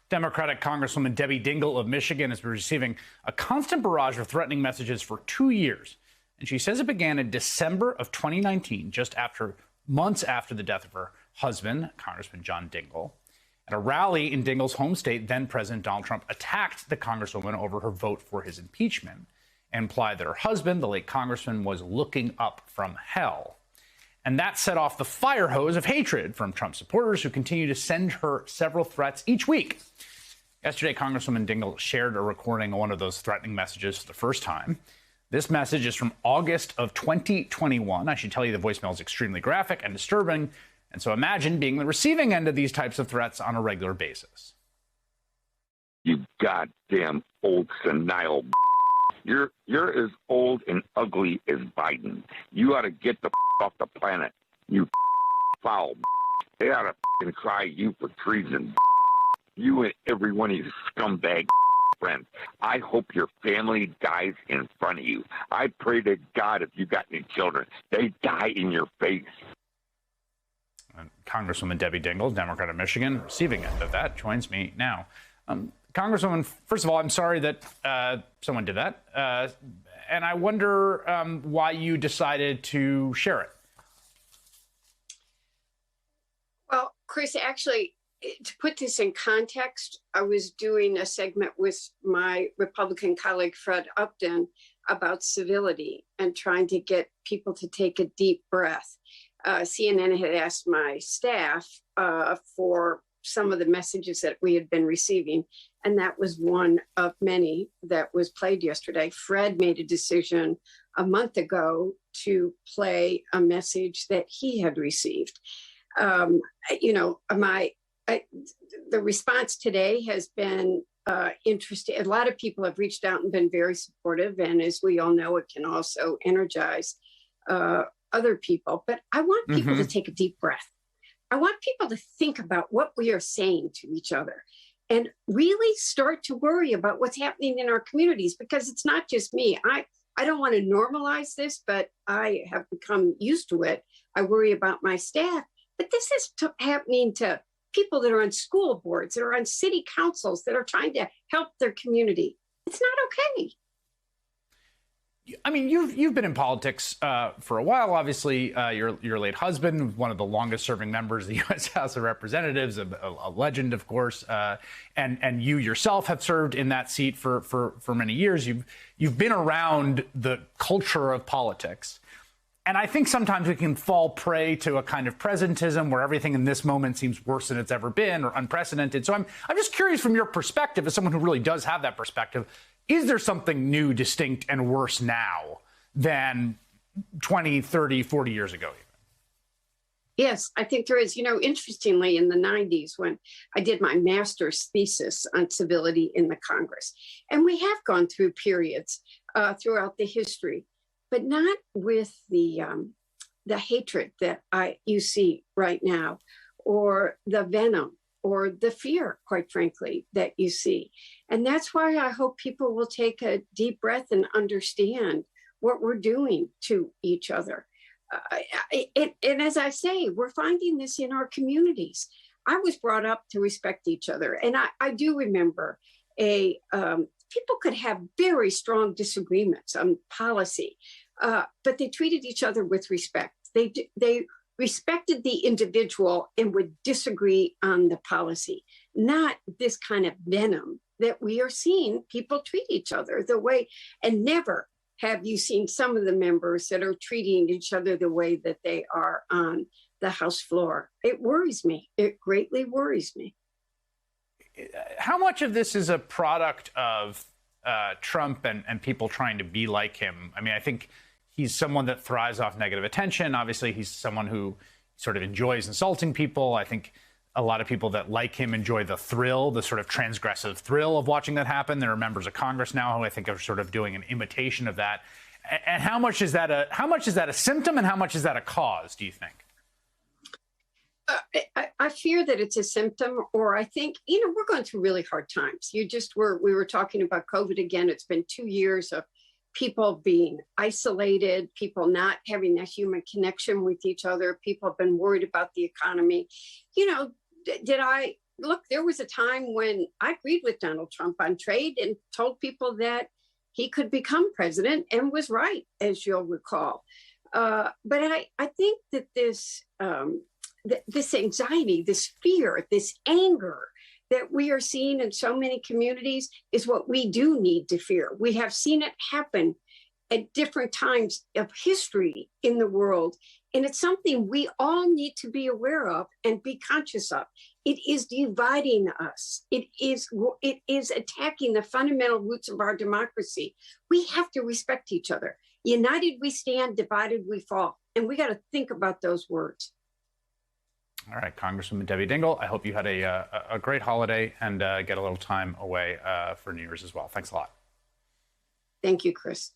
Democratic Congresswoman Debbie Dingell of Michigan has been receiving a constant barrage of threatening messages for 2 years. And she says it began in December of 2019, just after months after the death of her husband, Congressman John Dingell. At a rally in Dingell's home state, then President Donald Trump attacked the Congresswoman over her vote for his impeachment and implied that her husband, the late Congressman, was looking up from hell. And that set off the fire hose of hatred from Trump supporters who continue to send her several threats each week. Yesterday, Congresswoman Dingell shared a recording of one of those threatening messages for the first time. This message is from August of 2021. I should tell you the voicemail is extremely graphic and disturbing. And so imagine being the receiving end of these types of threats on a regular basis. You goddamn old senile. You're as old and ugly as Biden. You ought to get the off the planet. You foul. They ought to try you for treason. You and every one of you scumbag friends. I hope your family dies in front of you. I pray to God if you got any children, they die in your face. Congresswoman Debbie Dingell, Democrat of Michigan, receiving end of that, joins me now. Congresswoman, first of all, I'm sorry that someone did that. And I wonder why you decided to share it. Well, Chris, actually, to put this in context, I was doing a segment with my Republican colleague, Fred Upton, about civility and trying to get people to take a deep breath. CNN had asked my staff for some of the messages that we had been receiving, and that was one of many that was played yesterday. Fred made a decision a month ago to play a message that he had received. The response today has been interesting. A lot of people have reached out and been very supportive, and as we all know, it can also energize other people. But I want people to take a deep breath. I want people to think about what we are saying to each other and really start to worry about what's happening in our communities, because it's not just me. I don't want to normalize this, but I have become used to it. I worry about my staff, but this is happening to people that are on school boards, that are on city councils, that are trying to help their community. It's not okay. I mean, you've been in politics for a while. Obviously, your late husband, one of the longest-serving members of the U.S. House of Representatives, a legend, of course, and you yourself have served in that seat for many years. You've been around the culture of politics. And I think sometimes we can fall prey to a kind of presentism where everything in this moment seems worse than it's ever been or unprecedented. So I'm just curious, from your perspective, as someone who really does have that perspective, is there something new, distinct, and worse now than 20, 30, 40 years ago even? Yes, I think there is. Interestingly, in the 90s, when I did my master's thesis on civility in the Congress, and we have gone through periods throughout the history, but not with the hatred that you see right now, or the venom, or the fear, quite frankly, that you see. And that's why I hope people will take a deep breath and understand what we're doing to each other. And as I say, we're finding this in our communities. I was brought up to respect each other. And I do remember people could have very strong disagreements on policy, but they treated each other with respect. They respected the individual and would disagree on the policy, not this kind of venom that we are seeing people treat each other the way. And never have you seen some of the members that are treating each other the way that they are on the House floor. It worries me. It greatly worries me. How much of this is a product of Trump and people trying to be like him? I mean, I think he's someone that thrives off negative attention. Obviously, he's someone who sort of enjoys insulting people. I think a lot of people that like him enjoy the thrill, the sort of transgressive thrill of watching that happen. There are members of Congress now who I think are sort of doing an imitation of that. And how much is that a symptom, and how much is that a cause, do you think? I fear that it's a symptom, or I think, we're going through really hard times. We were talking about COVID again. It's been 2 years of people being isolated, people not having that human connection with each other. People have been worried about the economy. Did I look, there was a time when I agreed with Donald Trump on trade and told people that he could become president, and was right, as you'll recall. But I think that this anxiety, this fear, this anger that we are seeing in so many communities is what we do need to fear. We have seen it happen at different times of history in the world. And it's something we all need to be aware of and be conscious of. It is dividing us. It is attacking the fundamental roots of our democracy. We have to respect each other. United we stand, divided we fall. And we got to think about those words. All right, Congresswoman Debbie Dingell, I hope you had a great holiday and get a little time away for New Year's as well. Thanks a lot. Thank you, Chris.